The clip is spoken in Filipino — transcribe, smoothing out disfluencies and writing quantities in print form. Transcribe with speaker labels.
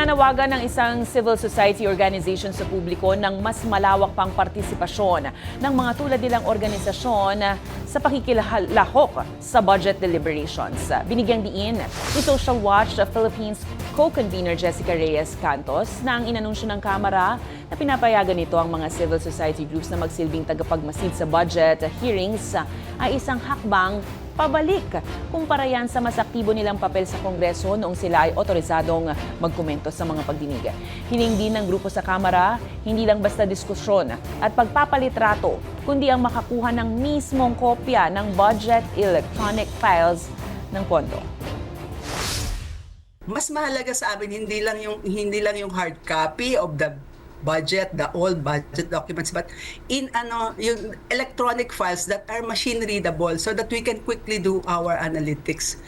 Speaker 1: Pinanawagan ng isang civil society organization sa publiko ng mas malawak pang partisipasyon ng mga tulad nilang organisasyon sa pakikilahok sa budget deliberations. Binigyang diin ni Social Watch Philippines co-convener Jessica Reyes Cantos na ang inanunsyo ng Kamara na pinapayagan nito ang mga civil society groups na magsilbing tagapagmasid sa budget hearings ay isang hakbang pabalik kumpara yan sa mas aktibo nilang papel sa Kongreso noong sila ay otorisadong magkomento sa mga pagdinig. Hiling din ng grupo sa Kamara, hindi lang basta diskusyon at pagpapalitrato, kundi ang makakuha ng mismong kopya ng budget electronic files ng pondo.
Speaker 2: Mas mahalaga sa amin hindi lang yung hard copy of the budget, the old budget documents, but in yung electronic files that are machine readable so that we can quickly do our analytics.